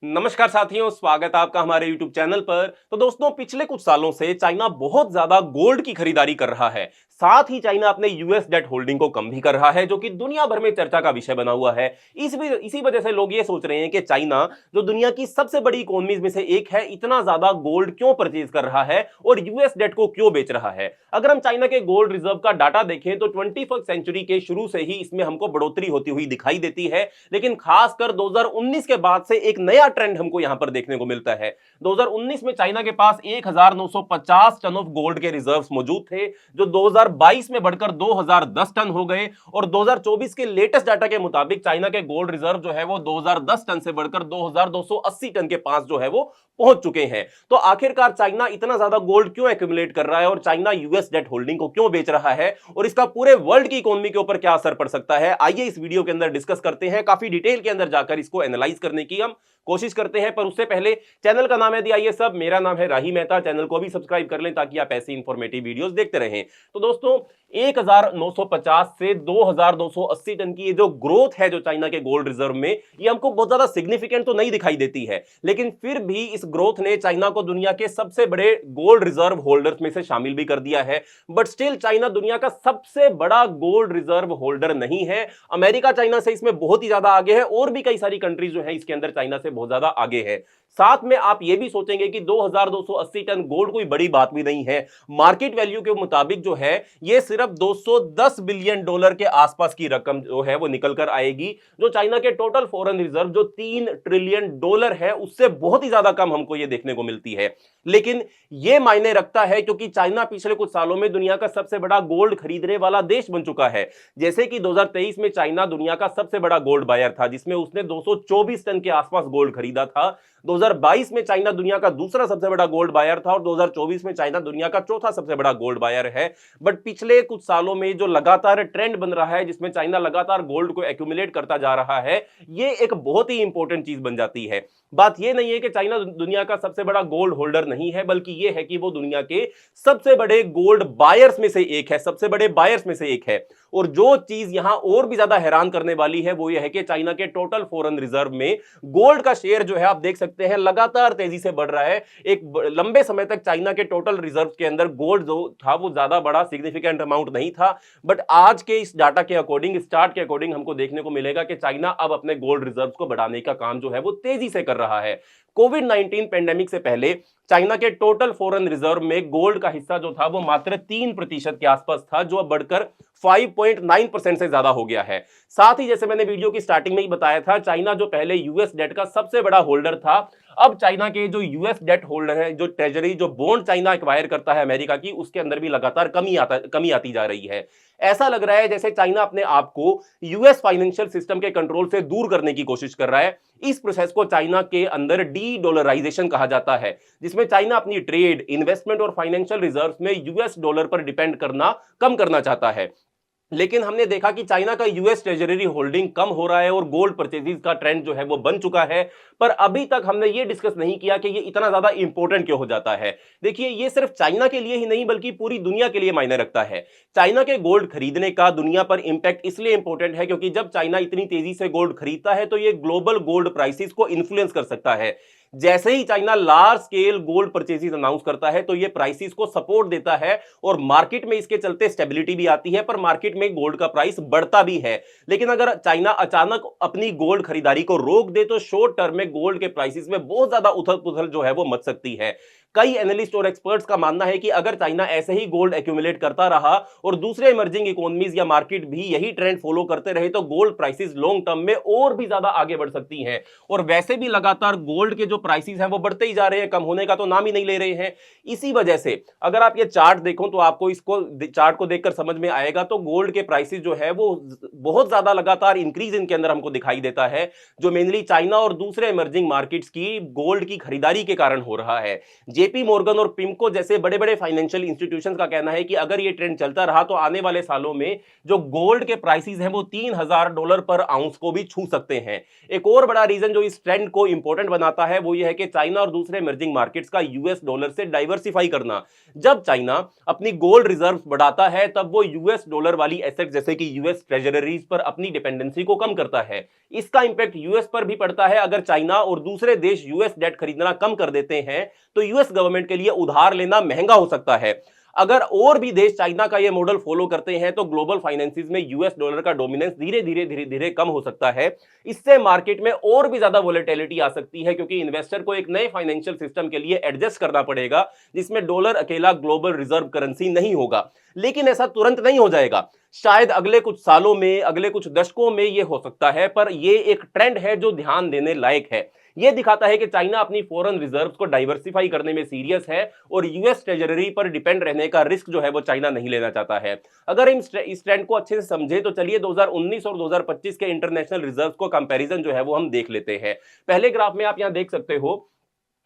नमस्कार साथियों, स्वागत है आपका हमारे YouTube चैनल पर। तो दोस्तों, पिछले कुछ सालों से चाइना बहुत ज्यादा गोल्ड की खरीदारी कर रहा है। साथ ही चाइना अपने यूएस डेट होल्डिंग को कम भी कर रहा है, जो कि दुनिया भर में चर्चा का विषय बना हुआ है। इसी वजह से लोग ये सोच रहे हैं कि चाइना, जो दुनिया की सबसे बड़ी इकोनॉमीज में से एक है, इतना ज्यादा गोल्ड क्यों परचेज कर रहा है और यूएस डेट को क्यों बेच रहा है। अगर हम चाइना के गोल्ड रिजर्व का डाटा देखें तो 21वीं सेंचुरी के शुरू से ही इसमें हमको बढ़ोतरी होती हुई दिखाई देती है, लेकिन खासकर 2019 के बाद से एक नया ट्रेंड हमको यहां पर देखने को मिलता है। 2019 में चाइना के पास 1950 टन ऑफ गोल्ड के रिजर्व्स मौजूद थे, जो 2022 में बढ़कर 2010 टन हो गए। और 2024 के लेटेस्ट डाटा के मुताबिक चाइना के गोल्ड रिजर्व जो है वो 2010 टन से बढ़कर 2280 टन के पास जो है वो पहुंच चुके हैं। तो आखिरकार चाइना इतना ज्यादा गोल्ड क्यों एक्यूमुलेट कर रहा है और चाइना यूएस डेट होल्डिंग को क्यों बेच रहा है और इसका पूरे वर्ल्ड की इकोनॉमी के ऊपर क्या असर पड़ सकता है, आइए इस वीडियो के अंदर डिस्कस करते हैं। काफी डिटेल के अंदर जाकर इसको एनालाइज करने की हम कोशिश करते हैं, पर उससे पहले चैनल का नाम है दी आइए सब, मेरा नाम है राही मेहता। चैनल को भी सब्सक्राइब कर लें ताकि आप ऐसी इंफॉर्मेटिव वीडियोस देखते रहें। तो दोस्तों, 1950 से 2280 टन की ये जो ग्रोथ है जो चाइना के गोल्ड रिजर्व में, ये हमको बहुत ज्यादा सिग्निफिकेंट तो नहीं दिखाई देती है, लेकिन फिर भी इस ग्रोथ ने चाइना को दुनिया के सबसे बड़े गोल्ड रिजर्व होल्डर्स में से शामिल भी कर दिया है। बट स्टिल चाइना दुनिया का सबसे बड़ा गोल्ड रिजर्व होल्डर नहीं है। अमेरिका चाइना से इसमें बहुत ही ज्यादा आगे है और भी कई सारी कंट्रीज जो है इसके अंदर चाइना से बहुत ज्यादा आगे है। साथ में आप ये भी सोचेंगे कि 2280 टन गोल्ड कोई बड़ी बात भी नहीं है। मार्केट वैल्यू के मुताबिक जो है ये सिर्फ 210 बिलियन डॉलर के आसपास की रकम जो है वो निकल कर आएगी, जो चाइना के टोटल फॉरेन रिजर्व जो 3 ट्रिलियन डॉलर है उससे बहुत ही ज्यादा कम हमको ये देखने को मिलती है। लेकिन ये मायने रखता है क्योंकि चाइना पिछले कुछ सालों में दुनिया का सबसे बड़ा गोल्ड खरीदने वाला देश बन चुका है। जैसे कि 2023 में चाइना दुनिया का सबसे बड़ा गोल्ड बायर था, जिसमें उसने 224 टन के आसपास गोल्ड खरीदा था। 2022 में चाइना दुनिया का दूसरा सबसे बड़ा गोल्ड बायर था और 2024 में चाइना दुनिया का चौथा सबसे बड़ा गोल्ड बायर है। बट पिछले कुछ सालों में जो लगातार ट्रेंड बन रहा है, जिसमें चाइना लगातार गोल्ड को एक्यूमुलेट करता जा रहा है, ये एक बहुत ही इंपॉर्टेंट चीज बन जाती है। बात यह नहीं है कि चाइना दुनिया का सबसे बड़ा गोल्ड होल्डर नहीं है, बल्कि यह है कि वो दुनिया के सबसे बड़े गोल्ड बायर्स में से एक है, सबसे बड़े बायर्स में से एक है। और जो चीज यहां और भी ज्यादा हैरान करने वाली है वो यह है कि चाइना के टोटल फॉरेन रिजर्व में गोल्ड का शेयर जो है आप देख सकते हैं लगातार तेजी से बढ़ रहा है। एक लंबे समय तक चाइना के टोटल रिजर्व के अंदर गोल्ड जो था वो ज्यादा बड़ा सिग्निफिकेंट अमाउंट नहीं था। बट आज के इस डाटा के अकॉर्डिंग, इस चार्ट के अकॉर्डिंग हमको देखने को मिलेगा कि चाइना अब अपने गोल्ड रिजर्व को बढ़ाने का काम जो है वो तेजी से कर रहा है। कोविड 19 पेंडेमिक से पहले चाइना के टोटल फॉरेन रिजर्व में गोल्ड का हिस्सा जो था वो मात्र 3% के आसपास था, जो अब बढ़कर 5.9% से ज्यादा हो गया है। साथ ही जैसे मैंने वीडियो की स्टार्टिंग में ही बताया था, चाइना जो पहले यूएस डेट का सबसे बड़ा होल्डर था, अब चाइना के जो यूएस डेट होल्डर है, जो ट्रेजरी, जो बॉन्ड चाइना एक्वायर करता है अमेरिका की, उसके अंदर भी लगातार कमी आती जा रही है। ऐसा लग रहा है जैसे चाइना अपने आप को यूएस फाइनेंशियल सिस्टम के कंट्रोल से दूर करने की कोशिश कर रहा है। इस प्रोसेस को चाइना के अंदर डी डॉलराइजेशन कहा जाता है, जिसमें चाइना अपनी ट्रेड, इन्वेस्टमेंट और फाइनेंशियल रिजर्व्स में यूएस डॉलर पर डिपेंड करना कम करना चाहता है। लेकिन हमने देखा कि चाइना का यूएस ट्रेजरी होल्डिंग कम हो रहा है और गोल्ड परचेजेस का ट्रेंड जो है वो बन चुका है। पर अभी तक हमने ये डिस्कस नहीं किया कि ये इतना ज्यादा इंपॉर्टेंट क्यों हो जाता है। देखिए, ये सिर्फ चाइना के लिए ही नहीं बल्कि पूरी दुनिया के लिए मायने रखता है। चाइना के गोल्ड खरीदने का दुनिया पर इंपैक्ट इसलिए इंपॉर्टेंट है क्योंकि जब चाइना इतनी तेजी से गोल्ड खरीदता है तो ये ग्लोबल गोल्ड प्राइसेस को इन्फ्लुएंस कर सकता है। जैसे ही China large scale gold purchases announce करता है तो ये प्राइसेस को सपोर्ट देता है और मार्केट में इसके चलते स्टेबिलिटी भी आती है, पर मार्केट में गोल्ड का प्राइस बढ़ता भी है। लेकिन अगर चाइना अचानक अपनी गोल्ड खरीदारी को रोक दे तो शॉर्ट टर्म में गोल्ड के प्राइसेस में बहुत ज्यादा उथल पुथल जो है वो मच सकती है। कई एनालिस्ट और एक्सपर्ट्स का मानना है कि अगर चाइना ऐसे ही गोल्ड एक्यूमुलेट करता रहा और दूसरे इमर्जिंग इकोनॉमीज या मार्केट भी यही ट्रेंड फॉलो करते रहे तो गोल्ड प्राइसेस लॉन्ग टर्म में और भी ज्यादा आगे बढ़ सकती हैं। और वैसे भी लगातार गोल्ड के जो प्राइसेस हैं वो बढ़ते ही जा रहे हैं, कम होने का तो नाम ही नहीं ले रहे हैं। इसी वजह से अगर आप ये चार्ट देखो तो आपको इसको चार्ट को देखकर समझ में आएगा, तो गोल्ड के प्राइसेस जो है वो बहुत ज्यादा लगातार इंक्रीज इनके अंदर हमको दिखाई देता है, जो मेनली चाइना और दूसरे इमर्जिंग मार्केट्स की गोल्ड की खरीदारी के कारण हो रहा है। जेपी मॉर्गन और पिमको जैसे बड़े बड़े फाइनेंशियल इंस्टीट्यूशंस का कहना है कि अगर ये ट्रेंड चलता रहा तो आने वाले सालों में जो गोल्ड के प्राइसेस हैं वो $3000 पर आउंस को भी छू सकते हैं। एक और बड़ा रीजन जो इस ट्रेंड को इंपॉर्टेंट बनाता है वो ये है कि चाइना और दूसरे इमर्जिंग मार्केट्स का यूएस डॉलर से डाइवर्सिफाई करना। जब चाइना अपनी गोल्ड रिजर्व बढ़ाता है तब वो यूएस डॉलर वाली एसेट जैसे कि यूएस ट्रेजरीज पर अपनी डिपेंडेंसी को कम करता है। इसका इंपैक्ट यूएस पर भी पड़ता है। अगर चाइना और दूसरे देश यूएस डेट खरीदना कम कर देते हैं तो यूएस गवर्नमेंट के लिए उधार लेना महंगा हो सकता है। अगर और भी देश चाइना का ये मॉडल फॉलो करते हैं तो ग्लोबल फाइनेंसिस में यूएस डॉलर का डोमिनेंस धीरे धीरे कम हो सकता है। इससे मार्केट में और भी ज्यादा वोलेटिलिटी आ सकती है, क्योंकि इन्वेस्टर को एक नए फाइनेंशियल सिस्टम के लिए एडजस्ट करना पड़ेगा जिसमें डॉलर अकेला ग्लोबल रिजर्व करेंसी नहीं होगा। लेकिन ऐसा तुरंत नहीं हो जाएगा, शायद अगले कुछ सालों में, अगले कुछ दशकों में ये हो सकता है, पर ये एक ट्रेंड है जो ध्यान देने लायक है। यह दिखाता है कि चाइना अपनी फॉरेन रिजर्व्स को डाइवर्सिफाई करने में सीरियस है और यूएस ट्रेजरी पर डिपेंड रहने का रिस्क जो है वो चाइना नहीं लेना चाहता है। अगर हम इस ट्रेंड को अच्छे से समझे तो चलिए 2019 और 2025 के इंटरनेशनल रिजर्व्स को कंपैरिजन जो है वो हम देख लेते हैं। पहले ग्राफ में आप यहां देख सकते हो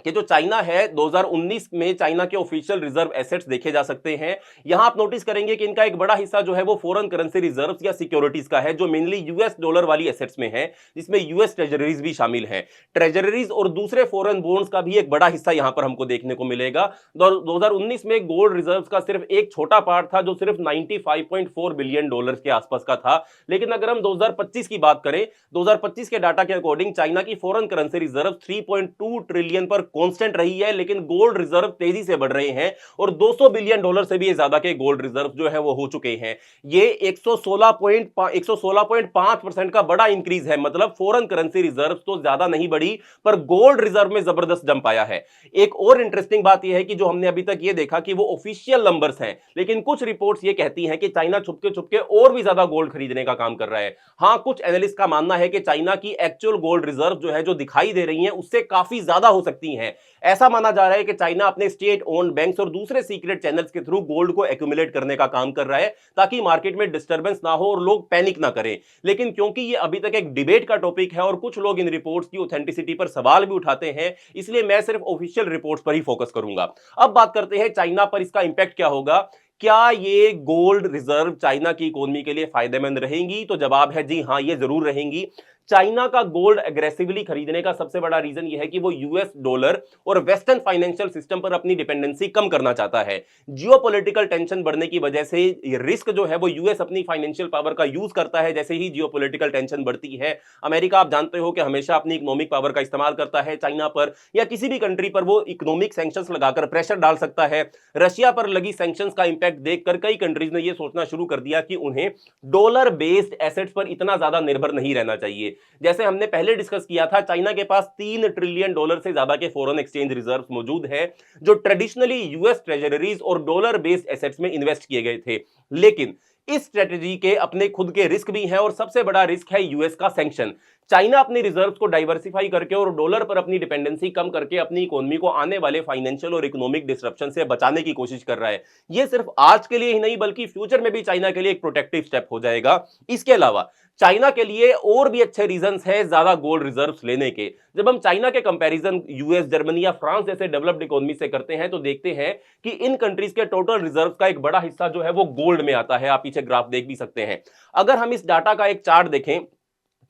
कि जो चाइना है 2019 में चाइना के ऑफिशियल रिजर्व एसेट्स देखे जा सकते हैं। यहां आप नोटिस करेंगे कि इनका एक बड़ा हिस्सा जो है वो फॉरेन करेंसी रिजर्व्स या सिक्योरिटीज का है, जो मेनली यूएस डॉलर वाली एसेट्स में है, जिसमें यूएस ट्रेजरीज भी शामिल हैं। ट्रेजरीज और दूसरे फॉरेन बॉन्ड्स का भी एक बड़ा हिस्सा यहां पर हमको देखने को मिलेगा। 2019 में गोल्ड रिजर्व्स का सिर्फ एक छोटा पार्ट था जो सिर्फ 95.4 बिलियन डॉलर्स के आसपास का था। लेकिन अगर हम 2025 की बात करें, 2025 के डाटा के अकॉर्डिंग चाइना की फॉरेन करेंसी रिजर्व 3.2 ट्रिलियन पर कांस्टेंट रही है, लेकिन गोल्ड रिजर्व तेजी से बढ़ रहे हैं और 200 बिलियन डॉलर से भी ज्यादा के गोल्ड रिजर्व जो है वो हो चुके हैं। ये 116.5% का बड़ा इंक्रीज है। मतलब फॉरेन करेंसी रिजर्व तो ज्यादा नहीं बढ़ी, पर गोल्ड रिजर्व में जबरदस्त जंप आया है। एक और इंटरेस्टिंग बात यह है कि जो हमने अभी तक ये देखा कि वो ऑफिशियल नंबर्स हैं, लेकिन कुछ रिपोर्ट्स ये कहती हैं कि चाइना छुपके और भी ज्यादा गोल्ड खरीदने का काम कर रहा है। हां, कुछ एनालिस्ट का मानना है कि चाइना की एक्चुअल गोल्ड रिजर्व जो है, जो दिखाई दे रही है, उससे काफी ज्यादा हो सकती है। ऐसा माना जा रहा है कि चाइना अपने स्टेट ओन्ड बैंक्स और दूसरे सीक्रेट चैनल्स के थ्रू गोल्ड को एक्यूमुलेट करने का काम कर रहा है, ताकि मार्केट में डिस्टर्बेंस ना हो और लोग पैनिक ना करें। लेकिन क्योंकि ये अभी तक एक डिबेट का टॉपिक है और कुछ लोग इन रिपोर्ट्स की ऑथेंटिसिटी पर सवाल भी उठाते हैं, इसलिए मैं सिर्फ ऑफिशियल रिपोर्ट्स पर ही फोकस करूंगा। अब बात करते हैं चाइना पर इसका इंपैक्ट क्या होगा। क्या ये गोल्ड रिजर्व चाइना की इकोनॉमी के लिए फायदेमंद रहेंगी? तो जवाब है जी हां, ये जरूर रहेंगी। चाइना का गोल्ड एग्रेसिवली खरीदने का सबसे बड़ा रीजन यह है कि वो यूएस डॉलर और वेस्टर्न फाइनेंशियल सिस्टम पर अपनी डिपेंडेंसी कम करना चाहता है। जियोपॉलिटिकल टेंशन बढ़ने की वजह से ये रिस्क जो है वो यूएस अपनी फाइनेंशियल पावर का यूज करता है। जैसे ही जियोपॉलिटिकल टेंशन बढ़ती है, अमेरिका आप जानते हो कि हमेशा अपनी इकोनॉमिक पावर का इस्तेमाल करता है चाइना पर या किसी भी कंट्री पर वो इकोनॉमिक सैंक्शंस लगाकर प्रेशर डाल सकता है। रशिया पर लगी सैंक्शंस का इंपैक्ट देखकर कई कंट्रीज ने यह सोचना शुरू कर दिया कि उन्हें डॉलर बेस्ड एसेट्स पर इतना ज्यादा निर्भर नहीं रहना चाहिए। जैसे हमने पहले डिस्कस किया था, चाइना के पास 3 ट्रिलियन डॉलर से ज्यादा के फॉरेन एक्सचेंज रिजर्व्स मौजूद है, जो ट्रेडिशनली यूएस ट्रेजरीज और डॉलर बेस्ड एसेट्स में इन्वेस्ट किए गए थे। लेकिन इस स्ट्रेटजी के अपने खुद के रिस्क भी हैं और सबसे बड़ा रिस्क है यूएस का सैंक्शन। चाइना अपनी रिजर्व्स को डाइवर्सिफाई करके और डॉलर पर अपनी डिपेंडेंसी कम करके अपनी इकोनॉमी को आने वाले फाइनेंशियल और इकोनॉमिक डिसरप्शन से बचाने की कोशिश कर रहा है। यह सिर्फ आज के लिए ही नहीं बल्कि फ्यूचर में भी चाइना के लिए एक प्रोटेक्टिव स्टेप हो जाएगा। इसके अलावा चाइना के लिए और भी अच्छे रीजंस हैं ज्यादा गोल्ड रिजर्व्स लेने के। जब हम चाइना के कंपैरिजन यूएस, जर्मनी या फ्रांस जैसे डेवलप्ड इकोनॉमी से करते हैं तो देखते हैं कि इन कंट्रीज के टोटल रिजर्व्स का एक बड़ा हिस्सा जो है वो गोल्ड में आता है। आप पीछे ग्राफ देख भी सकते हैं। अगर हम इस डाटा का एक चार्ट देखें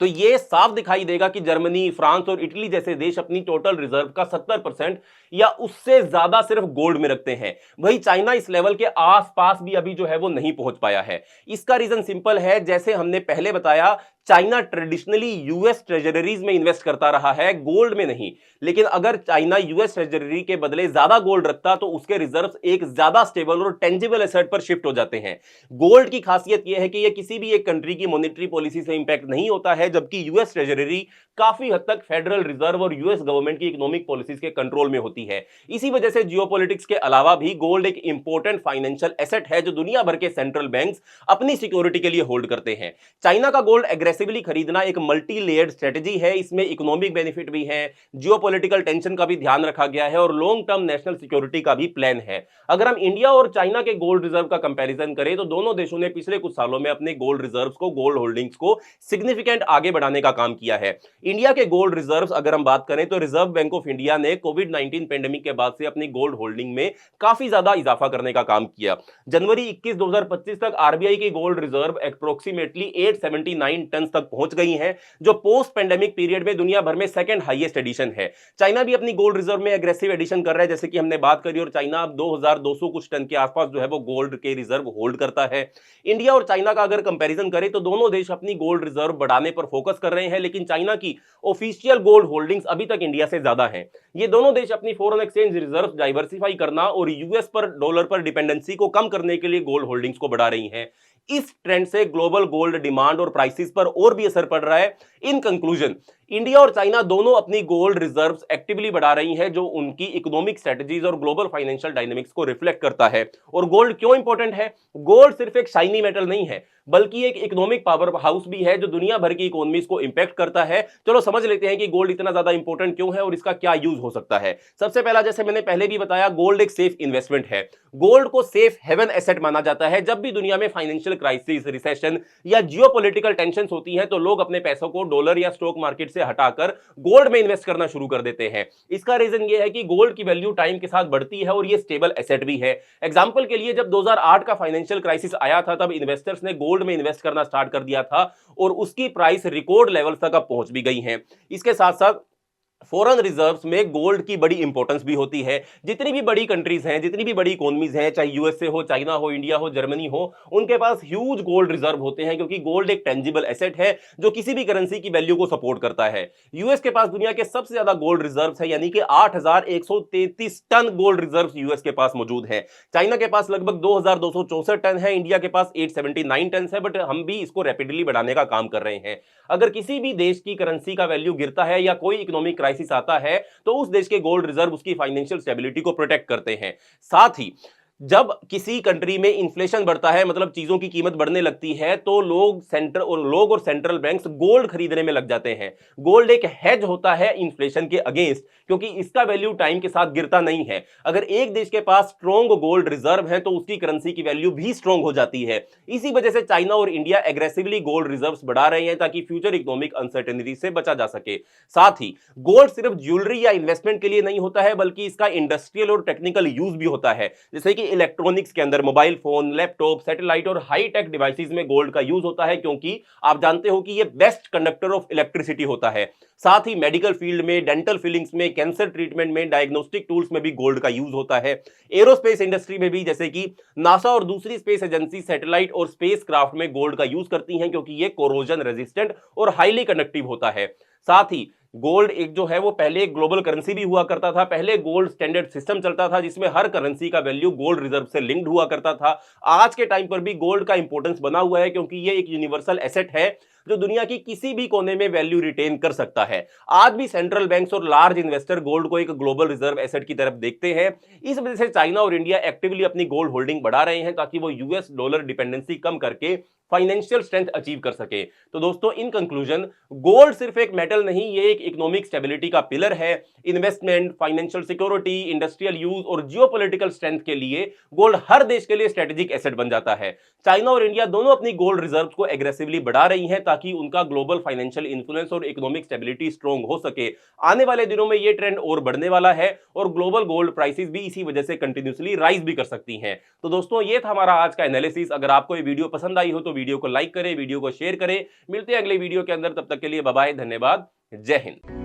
तो यह साफ दिखाई देगा कि जर्मनी, फ्रांस और इटली जैसे देश अपनी टोटल रिजर्व का 70% या उससे ज्यादा सिर्फ गोल्ड में रखते हैं। वही चाइना इस लेवल के आसपास भी अभी जो है वो नहीं पहुंच पाया है। इसका रीजन सिंपल है, जैसे हमने पहले बताया, चाइना ट्रेडिशनली यूएस ट्रेजरीज में इन्वेस्ट करता रहा है, गोल्ड में नहीं। लेकिन अगर चाइना यूएस ट्रेजरी के बदले ज्यादा गोल्ड रखता तो उसके रिजर्व्स एक ज्यादा स्टेबल और टेंजिबल एसेट पर शिफ्ट हो जाते हैं। गोल्ड की खासियत यह है कि यह किसी भी एक कंट्री की मॉनेटरी पॉलिसी से इंपैक्ट नहीं होता है, जबकि यूएस ट्रेजरी काफी हद तक फेडरल रिजर्व और यूएस गवर्नमेंट की इकोनॉमिक पॉलिसीज के कंट्रोल में होती है। इसी वजह से जियोपॉलिटिक्स के अलावा भी गोल्ड एक इंपॉर्टेंट फाइनेंशियल एसेट है जो दुनिया भर के सेंट्रल बैंक्स अपनी सिक्योरिटी के लिए होल्ड करते हैं। चाइना का गोल्ड एग्रेसिवली खरीदना एक मल्टी लेयर्ड स्ट्रेटजी है। इसमें इकोनॉमिक बेनिफिट भी है, जियोपॉलिटिकल टेंशन का भी ध्यान रखा गया है और लॉन्ग टर्म नेशनल सिक्योरिटी का भी प्लान है। अगर हम इंडिया और चाइना के गोल्ड रिजर्व का कंपैरिजन करें तो दोनों देशों ने पिछले कुछ सालों में अपने गोल्ड रिजर्व्स को, गोल्ड होल्डिंग्स को सिग्निफिकेंट आगे बढ़ाने का काम किया है। इंडिया के गोल्ड रिजर्व्स अगर हम बात करें तो रिजर्व बैंक ऑफ इंडिया ने कोविड-19 पेंडेमिक के बाद से अपनी गोल्ड होल्डिंग में काफी ज्यादा इजाफा करने का काम किया। जनवरी 21, 2025 तक आरबीआई की gold reserve approximately 879 tonne tonne तक पहुंच गई हैं, जो पोस्ट पेंडेमिक पीरियड में दुनिया भर में सेकंड हाईएस्ट एडिशन है। चाइना भी अपनी गोल्ड रिजर्व में एग्रेसिव एडिशन कर रहा है, जैसे कि हमने बात करी, और चाइना अब 2200 कुछ टन के आसपास जो है वो गोल्ड के रिजर्व होल्ड करता है। इंडिया और चाइना का अगर कंपैरिजन करें तो दोनों देश अपनी गोल्ड रिजर्व बढ़ाने पर फोकस कर रहे हैं, लेकिन चाइना की ऑफिशियल गोल्ड होल्डिंग्स अभी तक इंडिया से ज्यादा हैं। ये दोनों देश अपनी फॉरेन एक्सचेंज रिजर्व डाइवर्सिफाई करना और यूएस पर डॉलर पर डिपेंडेंसी को कम करने के लिए गोल्ड होल्डिंग्स को बढ़ा रही हैं। इस ट्रेंड से ग्लोबल गोल्ड डिमांड और प्राइसेस पर और भी असर पड़ रहा है। इन कंक्लूजन, इंडिया और चाइना दोनों अपनी गोल्ड रिजर्व्स एक्टिवली बढ़ा रही हैं, जो उनकी इकोनॉमिक स्ट्रेटजीज और ग्लोबल फाइनेंशियल डायनामिक्स को रिफ्लेक्ट करता है। और गोल्ड क्यों इंपॉर्टेंट है? गोल्ड सिर्फ एक शाइनी मेटल नहीं है, बल्कि एक इकोनॉमिक पावर हाउस भी है जो दुनिया भर की इकोनॉमीज को इंपैक्ट करता है। चलो समझ लेते हैं कि गोल्ड इतना ज्यादा इंपॉर्टेंट क्यों है और इसका क्या यूज हो सकता है। सबसे पहला, जैसे मैंने पहले भी बताया, गोल्ड एक सेफ इन्वेस्टमेंट है। गोल्ड को सेफ हेवन एसेट माना जाता है। जब भी दुनिया में फाइनेंशियल क्राइसिस, रिसेशन या जियोपॉलिटिकल टेंशंस होती हैं, तो लोग अपने पैसों को डॉलर या स्टॉक मार्केट से हटाकर गोल्ड में इन्वेस्ट करना शुरू कर देते हैं। इसका रीजन ये है कि गोल्ड की वैल्यू टाइम के साथ बढ़ती है और ये स्टेबल एसेट भी है। एग्जांपल के लिए, जब 2008 का फाइनेंशियल क्राइसिस आया था, तब इन्वेस्टर्स ने गोल्ड में इन्वेस्ट करना स्टार्ट कर दिया था और उसकी प्राइस रिकॉर्ड लेवल तक अब पहुंच भी गई है। इसके साथ साथ फॉरेन रिजर्व्स में गोल्ड की बड़ी इंपॉर्टेंस भी होती है। जितनी भी बड़ी कंट्रीज हैं, जितनी भी बड़ी इकोनॉमीज हैं, चाहे यूएसए हो, चाइना हो, इंडिया हो, जर्मनी हो, उनके पास ह्यूज गोल्ड रिजर्व होते हैं, क्योंकि गोल्ड एक टेंजिबल एसेट है जो किसी भी करेंसी की वैल्यू को सपोर्ट करता है। यूएस के पास दुनिया के सबसे ज्यादा गोल्ड रिजर्व है, यानी कि 8133 टन गोल्ड रिजर्व यूएस के पास मौजूद है। चाइना के पास लगभग 2264 टन है, इंडिया के पास 879 टन है, बट हम भी इसको रैपिडली बढ़ाने का काम कर रहे हैं। अगर किसी भी देश की करेंसी का वैल्यू गिरता है या कोई इकोनॉमिक क्राइसिस आता है, तो उस देश के गोल्ड रिजर्व उसकी फाइनेंशियल स्टेबिलिटी को प्रोटेक्ट करते हैं। साथ ही जब किसी कंट्री में इन्फ्लेशन बढ़ता है, मतलब चीजों की कीमत बढ़ने लगती है, तो लोग और सेंट्रल बैंक्स गोल्ड खरीदने में लग जाते हैं। गोल्ड एक हेज होता है इन्फ्लेशन के अगेंस्ट, क्योंकि इसका वैल्यू टाइम के साथ गिरता नहीं है। अगर एक देश के पास स्ट्रॉन्ग गोल्ड रिजर्व है, तो उसकी करेंसी की वैल्यू भी स्ट्रॉन्ग हो जाती है। इसी वजह से चाइना और इंडिया एग्रेसिवली गोल्ड रिजर्व्स बढ़ा रहे हैं, ताकि फ्यूचर इकोनॉमिक अनसर्टेनिटी से बचा जा सके। साथ ही गोल्ड सिर्फ ज्वेलरी या इन्वेस्टमेंट के लिए नहीं होता है, बल्कि इसका इंडस्ट्रियल और टेक्निकल यूज भी होता है। जैसे कि इलेक्ट्रॉनिक्स के अंदर मोबाइल फोन, लैपटॉप, सैटेलाइट और हाई टेक डिवाइसेस में गोल्ड का यूज होता है, क्योंकि आप जानते हो कि यह बेस्ट कंडक्टर ऑफ इलेक्ट्रिसिटी होता है। साथ ही मेडिकल फील्ड में, डेंटल फिलिंग्स में, कैंसर ट्रीटमेंट में, डायग्नोस्टिक टूल्स में भी गोल्ड का यूज होता है। एरोस्पेस इंडस्ट्री में भी, जैसे कि नासा और दूसरी स्पेस एजेंसी सैटेलाइट और स्पेस क्राफ्ट में गोल्ड का यूज करती हैं, क्योंकि यह कोरोजन रेजिस्टेंट और हाईली कंडक्टिव होता है। साथ ही गोल्ड एक जो है वो पहले एक ग्लोबल करेंसी भी हुआ करता था। पहले गोल्ड स्टैंडर्ड सिस्टम चलता था, जिसमें हर करेंसी का वैल्यू गोल्ड रिजर्व से लिंक्ड हुआ करता था। आज के टाइम पर भी गोल्ड का इंपॉर्टेंस बना हुआ है, क्योंकि ये एक यूनिवर्सल एसेट है जो दुनिया की किसी भी कोने में वैल्यू रिटेन कर सकता है। आज भी सेंट्रल बैंक्स और लार्ज इन्वेस्टर गोल्ड को एक ग्लोबल रिजर्व एसेट की तरफ देखते हैं। इस वजह से चाइना और इंडिया एक्टिवली अपनी गोल्ड होल्डिंग बढ़ा रहे हैं, ताकि वो यूएस डॉलर डिपेंडेंसी कम करके फाइनेंशियल स्ट्रेंथ अचीव कर सके। तो दोस्तों, इन कंक्लूजन, गोल्ड सिर्फ एक मेटल नहीं, ये एक इकोनॉमिक स्टेबिलिटी का पिलर है। Investment, financial security, industrial use और जियोपॉलिटिकल स्ट्रेंथ के लिए गोल्ड हर देश के लिए स्ट्रेटेजिक एसेट बन जाता है। चाइना और इंडिया दोनों अपनी गोल्ड रिजर्व को एग्रेसिवली बढ़ा रही हैं, ताकि उनका ग्लोबल फाइनेंशियल इन्फ्लुएंस और इकोनॉमिक स्टेबिलिटी स्ट्रॉन्ग हो सके। आने वाले दिनों में ये ट्रेंड और बढ़ने वाला है और ग्लोबल गोल्ड प्राइसेस भी इसी वजह से कंटिन्यूअसली राइज भी कर सकती हैं। तो दोस्तों, ये था हमारा आज का एनालिसिस। अगर आपको ये वीडियो पसंद आई हो तो वीडियो को लाइक करें, वीडियो को शेयर करें। मिलते हैं अगले वीडियो के अंदर, तब तक के लिए बाय बाय, धन्यवाद, जय हिंद।